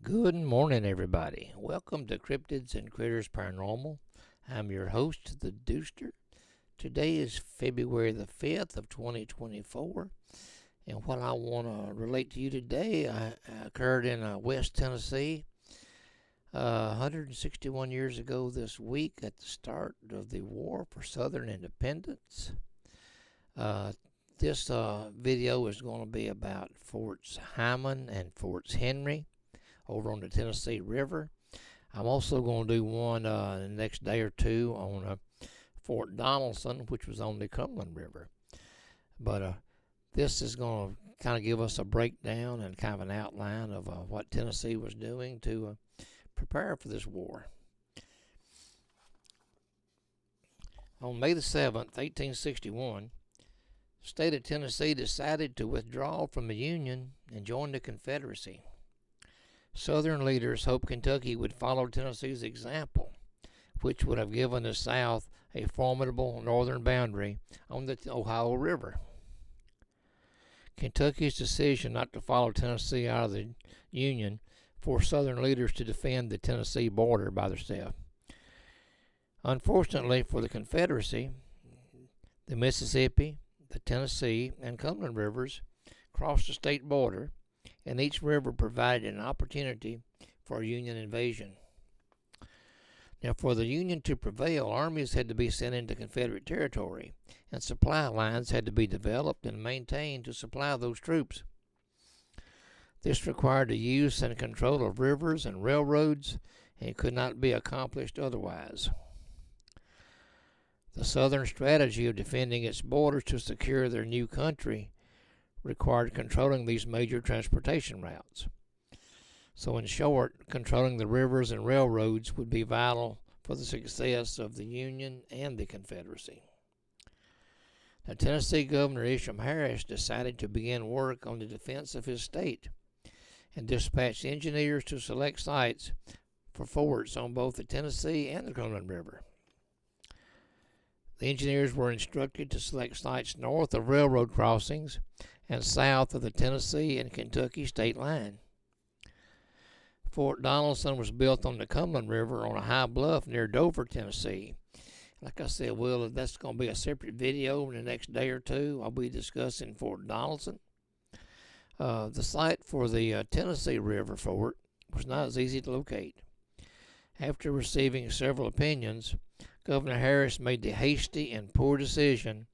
Good morning, everybody. Welcome to Cryptids and Critters Paranormal. I'm your host, the Dooster. Today is February the 5th of 2024, and what I want to relate to you today occurred in West Tennessee 161 years ago this week at the start of the War for Southern Independence. This video is going to be about Forts Heiman and Forts Henry over on the Tennessee River. I'm also going to do one the next day or two on Fort Donelson, which was on the Cumberland River. But this is going to kind of give us a breakdown and kind of an outline of what Tennessee was doing to prepare for this war. On May the 7th, 1861, the state of Tennessee decided to withdraw from the Union and join the Confederacy. Southern leaders hoped Kentucky would follow Tennessee's example, which would have given the South a formidable northern boundary on the Ohio River. Kentucky's decision not to follow Tennessee out of the Union forced Southern leaders to defend the Tennessee border by themselves. Unfortunately for the Confederacy, the Mississippi, the Tennessee, and Cumberland rivers crossed the state border, and each river provided an opportunity for a Union invasion. Now, for the Union to prevail, armies had to be sent into Confederate territory, and supply lines had to be developed and maintained to supply those troops. This required the use and control of rivers and railroads, and could not be accomplished otherwise. The Southern strategy of defending its borders to secure their new country required controlling these major transportation routes. So in short, controlling the rivers and railroads would be vital for the success of the Union and the Confederacy. Now, Tennessee Governor Isham Harris decided to begin work on the defense of his state and dispatched engineers to select sites for forts on both the Tennessee and the Cumberland River. The engineers were instructed to select sites north of railroad crossings and south of the Tennessee and Kentucky state line. Fort Donelson was built on the Cumberland River on a high bluff near Dover, Tennessee. Like I said, that's going to be a separate video in the next day or two. I'll be discussing Fort Donelson. The site for the Tennessee River fort was not as easy to locate. After receiving several opinions, Governor Harris made the hasty and poor decision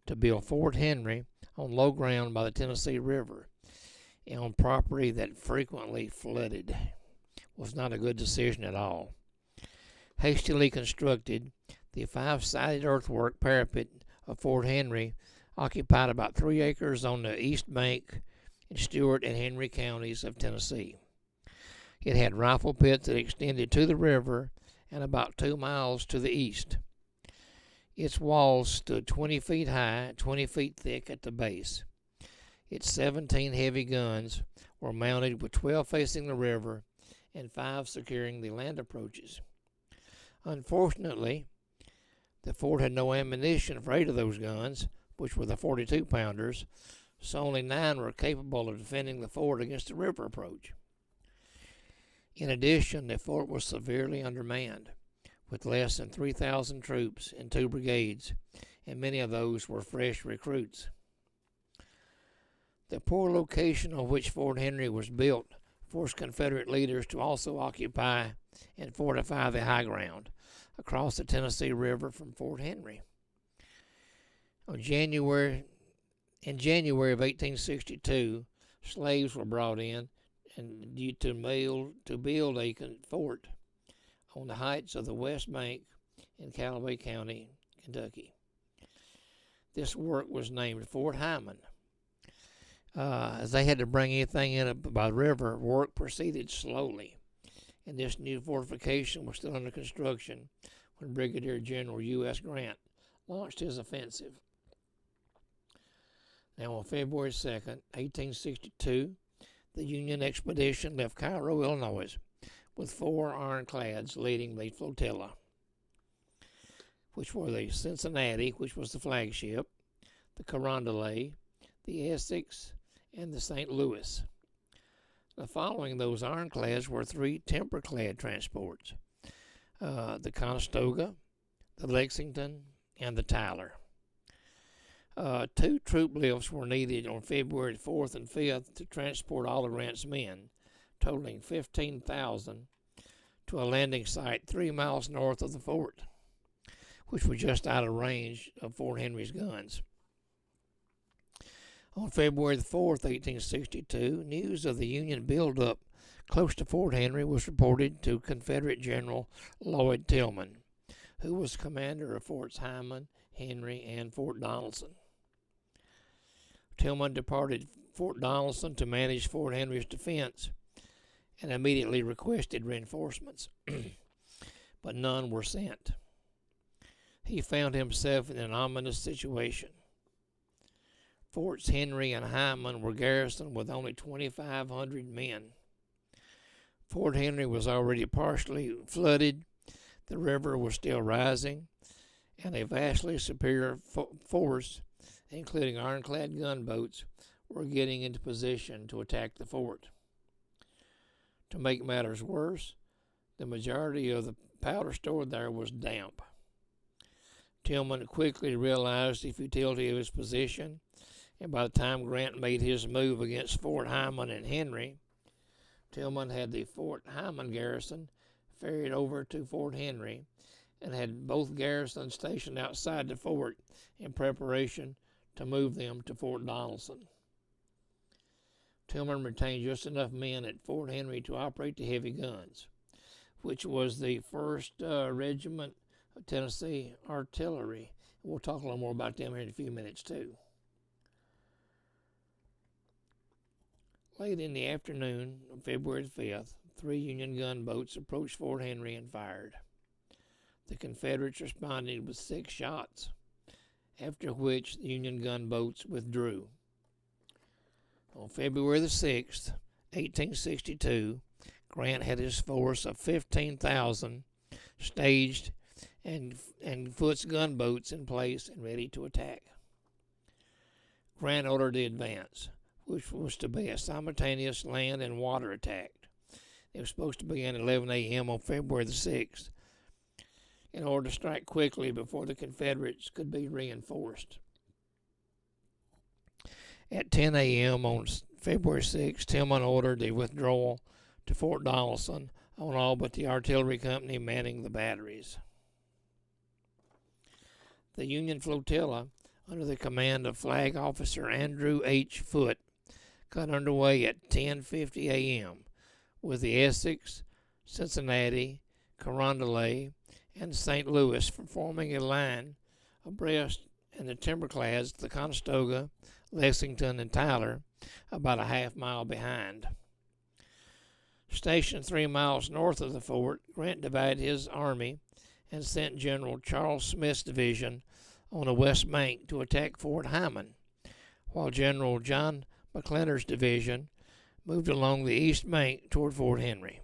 to build Fort Henry on low ground by the Tennessee River and on property that frequently flooded. Was not a good decision at all. Hastily constructed, the 5-sided earthwork parapet of Fort Henry occupied about 3 acres on the east bank in Stewart and Henry counties of Tennessee. It had rifle pits that extended to the river and about 2 miles to the east. Its walls stood 20 feet high, 20 feet thick at the base. Its 17 heavy guns were mounted with 12 facing the river and 5 securing the land approaches. Unfortunately, the fort had no ammunition for 8 of those guns, which were the 42-pounders, so only 9 were capable of defending the fort against the river approach. In addition, the fort was severely undermanned, with less than 3,000 troops in 2 brigades, and many of those were fresh recruits. The poor location on which Fort Henry was built forced Confederate leaders to also occupy and fortify the high ground across the Tennessee River from Fort Henry. In January of 1862, slaves were brought in and to build a fort on the heights of the West Bank in Callaway County, Kentucky. This work was named Fort Heiman. As they had to bring anything in by the river, work proceeded slowly, and this new fortification was still under construction when Brigadier General U.S. Grant launched his offensive. Now, on February 2nd, 1862, the Union expedition left Cairo, Illinois, with 4 ironclads leading the flotilla, which were the Cincinnati, which was the flagship, the Carondelet, the Essex, and the St. Louis. Following those ironclads were 3 timber-clad transports, the Conestoga, the Lexington, and the Tyler. 2 troop lifts were needed on February 4th and 5th to transport all of Grant's men, totaling 15,000, to a landing site 3 miles north of the fort, which was just out of range of Fort Henry's guns. On February 4th, 1862, news of the Union buildup close to Fort Henry was reported to Confederate General Lloyd Tillman, who was commander of Forts Heiman, Henry, and Fort Donelson. Tillman departed Fort Donelson to manage Fort Henry's defense and immediately requested reinforcements, but none were sent. He found himself in an ominous situation. Forts Henry and Heiman were garrisoned with only 2,500 men. Fort Henry was already partially flooded, the river was still rising, and a vastly superior force, including ironclad gunboats, were getting into position to attack the fort. To make matters worse, the majority of the powder stored there was damp. Tillman quickly realized the futility of his position, and by the time Grant made his move against Fort Heiman and Henry, Tillman had the Fort Heiman garrison ferried over to Fort Henry and had both garrisons stationed outside the fort in preparation to move them to Fort Donelson. Tillman retained just enough men at Fort Henry to operate the heavy guns, which was the 1st Regiment of Tennessee Artillery. We'll talk a little more about them here in a few minutes, too. Late in the afternoon of February 5th, 3 Union gunboats approached Fort Henry and fired. The Confederates responded with 6 shots, after which the Union gunboats withdrew. On February the 6th, 1862, Grant had his force of 15,000 staged and Foote's gunboats in place and ready to attack. Grant ordered the advance, which was to be a simultaneous land and water attack. It was supposed to begin at 11 a.m. on February the 6th in order to strike quickly before the Confederates could be reinforced. At 10 a.m. on February 6th, Tillman ordered the withdrawal to Fort Donelson on all but the artillery company manning the batteries. The Union flotilla, under the command of Flag Officer Andrew H. Foote, got underway at 10:50 a.m. with the Essex, Cincinnati, Carondelet, and St. Louis forming a line abreast, and the timberclads, the Conestoga, Lexington, and Tyler, about a half-mile behind. Stationed 3 miles north of the fort, Grant divided his army and sent General Charles Smith's division on the west bank to attack Fort Heiman, while General John McClenner's division moved along the east bank toward Fort Henry.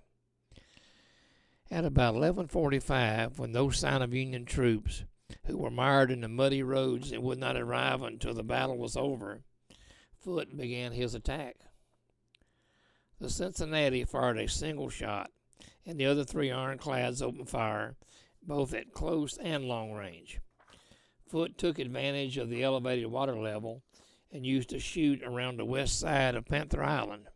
At about 11:45, when no sign of Union troops, who were mired in the muddy roads and would not arrive until the battle was over, Foote began his attack. The Cincinnati fired a single shot, and the other 3 ironclads opened fire, both at close and long range. Foote took advantage of the elevated water level and used a chute around the west side of Panther Island.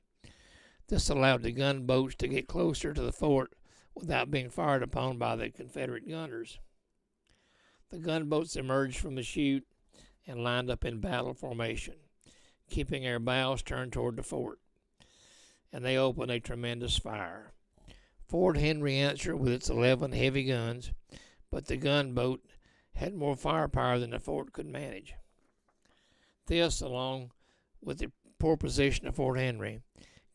This allowed the gunboats to get closer to the fort without being fired upon by the Confederate gunners. The gunboats emerged from the chute and lined up in battle formation, keeping their bows turned toward the fort, and they opened a tremendous fire. Fort Henry answered with its 11 heavy guns, but the gunboat had more firepower than the fort could manage. This, along with the poor position of Fort Henry,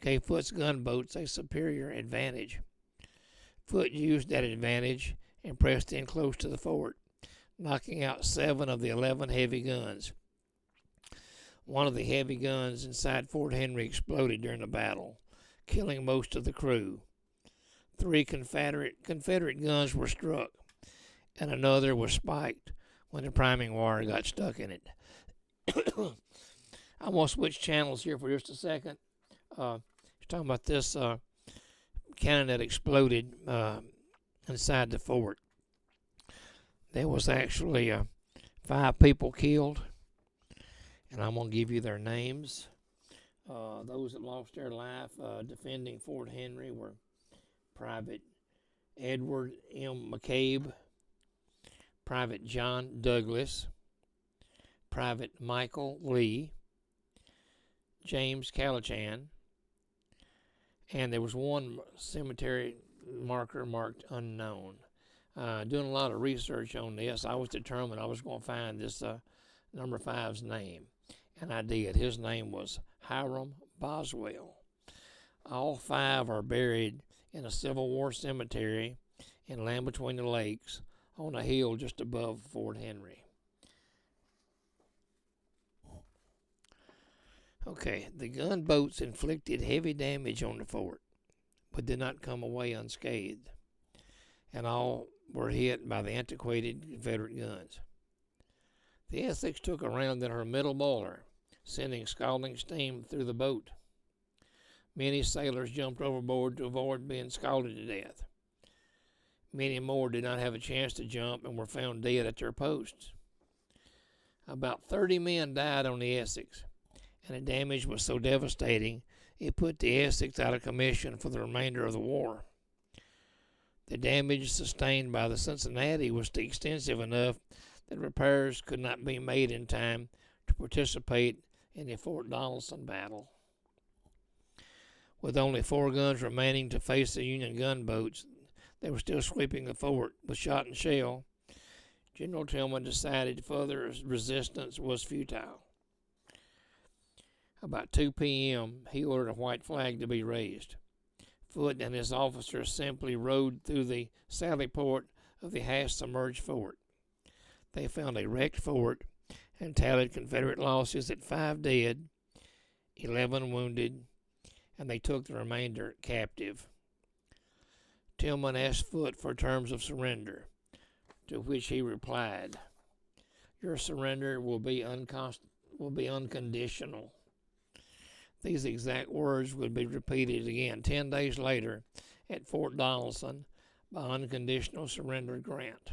gave Foote's gunboats a superior advantage. Foote used that advantage and pressed in close to the fort, knocking out 7 of the 11 heavy guns. One of the heavy guns inside Fort Henry exploded during the battle, killing most of the crew. 3 Confederate guns were struck, and another was spiked when the priming wire got stuck in it. I'm going to switch channels here for just a second. talking about this cannon that exploded inside the fort. There was actually 5 people killed, and I'm going to give you their names. Those that lost their life defending Fort Henry were Private Edward M. McCabe, Private John Douglas, Private Michael Lee, James Calichan, and there was one cemetery marker marked unknown. Doing a lot of research on this, I was determined I was going to find this number 5's name, and I did. His name was Hiram Boswell. All 5 are buried in a Civil War cemetery in Land Between the Lakes on a hill just above Fort Henry. Okay, the gunboats inflicted heavy damage on the fort, but did not come away unscathed, and all were hit by the antiquated Confederate guns. The Essex took a round in her middle boiler, sending scalding steam through the boat. Many sailors jumped overboard to avoid being scalded to death. Many more did not have a chance to jump and were found dead at their posts. About 30 men died on the Essex, and the damage was so devastating it put the Essex out of commission for the remainder of the war. The damage sustained by the Cincinnati was extensive enough that repairs could not be made in time to participate in the Fort Donelson battle. With only 4 guns remaining to face the Union gunboats, they were still sweeping the fort with shot and shell. General Tillman decided further resistance was futile. About 2 p.m., he ordered a white flag to be raised. Foote and his officers simply rode through the sally port of the half-submerged fort. They found a wrecked fort and tallied Confederate losses at 5 dead, 11 wounded, and they took the remainder captive. Tillman asked Foote for terms of surrender, to which he replied, "Your surrender will be unconditional." These exact words would be repeated again 10 days later at Fort Donelson by unconditional surrender Grant.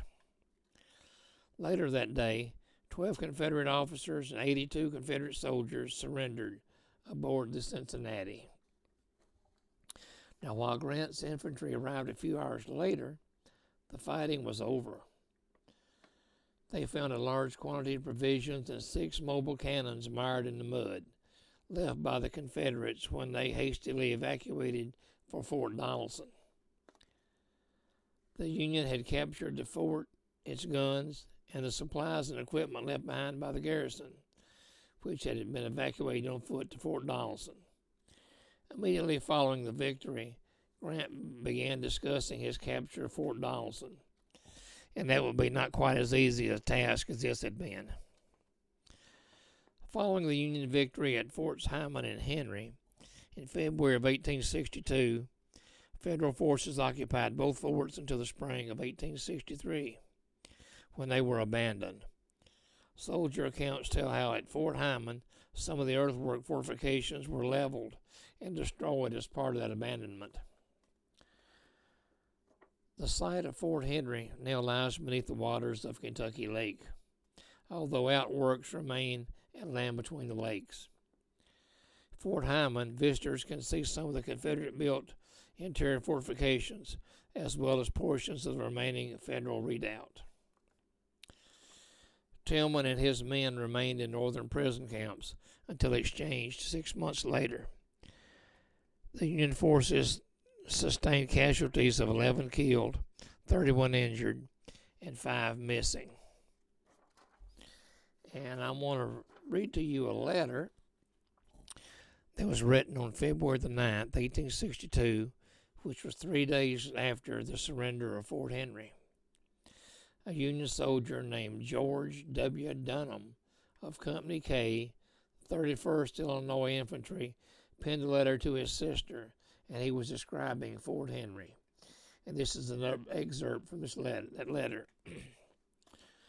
Later that day, 12 Confederate officers and 82 Confederate soldiers surrendered aboard the Cincinnati. Now, while Grant's infantry arrived a few hours later, the fighting was over. They found a large quantity of provisions and 6 mobile cannons mired in the mud, left by the Confederates when they hastily evacuated for Fort Donelson. The Union had captured the fort, its guns, and the supplies and equipment left behind by the garrison, which had been evacuated on foot to Fort Donelson. Immediately following the victory, Grant began discussing his capture of Fort Donelson, and that would be not quite as easy a task as this had been. Following the Union victory at Forts Heiman and Henry, in February of 1862, Federal forces occupied both forts until the spring of 1863, when they were abandoned. Soldier accounts tell how at Fort Heiman, some of the earthwork fortifications were leveled and destroyed as part of that abandonment. The site of Fort Henry now lies beneath the waters of Kentucky Lake, although outworks remain at Land Between the Lakes. Fort Heiman, visitors can see some of the Confederate-built interior fortifications, as well as portions of the remaining Federal redoubt. Tillman and his men remained in northern prison camps until exchanged 6 months later. The Union forces sustained casualties of 11 killed, 31 injured, and 5 missing. And I want to read to you a letter that was written on February the 9th, 1862, which was 3 days after the surrender of Fort Henry. A Union soldier named George W. Dunham of Company K, 31st Illinois Infantry, penned a letter to his sister, and he was describing Fort Henry. And this is an excerpt from that letter.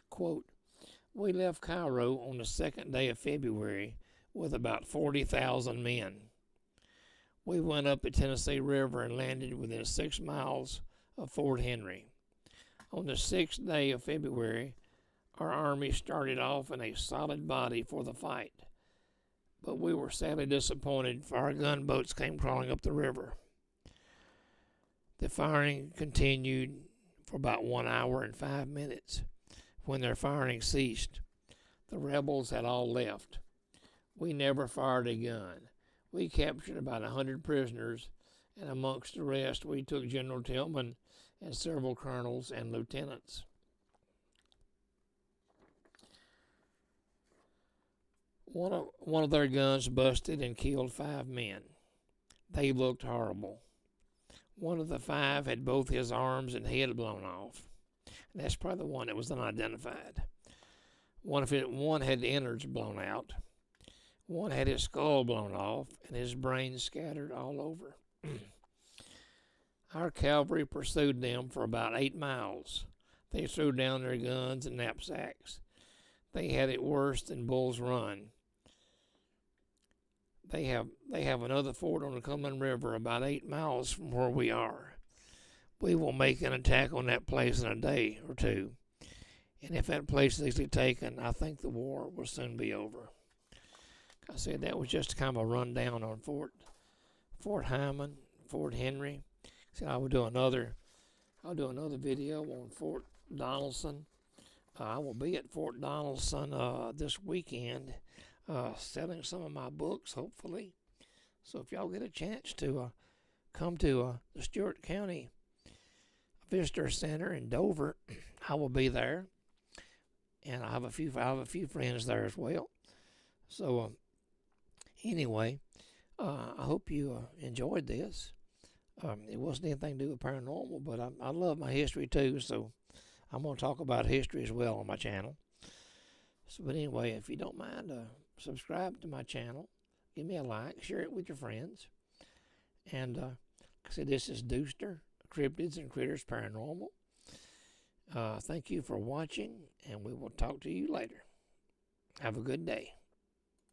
Quote, "We left Cairo on the 2nd day of February with about 40,000 men. We went up the Tennessee River and landed within 6 miles of Fort Henry. On the 6th day of February, our army started off in a solid body for the fight, but we were sadly disappointed, for our gunboats came crawling up the river. The firing continued for about 1 hour and 5 minutes. When their firing ceased, the rebels had all left. We never fired a gun. We captured about 100 prisoners, and amongst the rest, we took General Tillman and several colonels and lieutenants. One of their guns busted and killed 5 men. They looked horrible. One of the 5 had both his arms and head blown off. And that's probably the one that was unidentified. One had the innards blown out. One had his skull blown off and his brains scattered all over. Our cavalry pursued them for about 8 miles. They threw down their guns and knapsacks. They had it worse than Bull's Run. They have another fort on the Cumberland River about 8 miles from where we are. We will make an attack on that place in a day or two. And if that place is easily taken, I think the war will soon be over. I said that was just kind of a rundown on Fort Heiman, Fort Henry. So I'll do another video on Fort Donelson. I will be at Fort Donelson this weekend, selling some of my books, hopefully. So if y'all get a chance to come to the Stewart County Visitor Center in Dover, I will be there, and I have a few friends there as well. So anyway, I hope you enjoyed this. It wasn't anything to do with paranormal, but I love my history too, so I'm going to talk about history as well on my channel. So, but anyway, if you don't mind, subscribe to my channel, give me a like, share it with your friends. And like I said, this is Dooster, Cryptids and Critters Paranormal. Thank you for watching, and we will talk to you later. Have a good day.